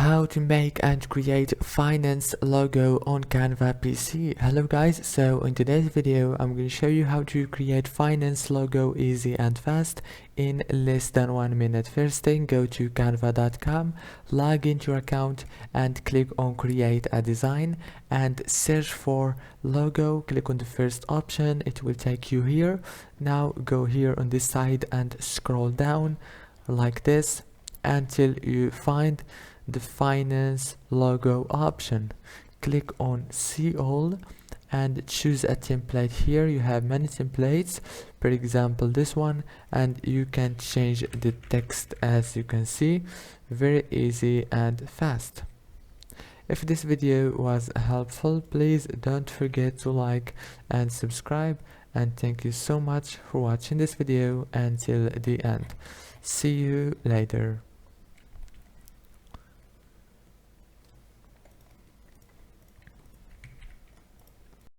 How to make and create finance logo on Canva PC. Hello guys, so in today's video I'm going to show you how to create finance logo easy and fast in less than 1 minute. First thing, go to canva.com, log into your account and click on create a design and search for logo. Click on the first option, it will take you here. Now go here on this side and scroll down like this until you find the finance logo option. Click on see all and choose a template. Here you have many templates, for example this one, and you can change the text as you can see. Very easy and fast. If this video was helpful, please don't forget to like and subscribe, and thank you so much for watching this video until the end. See you later.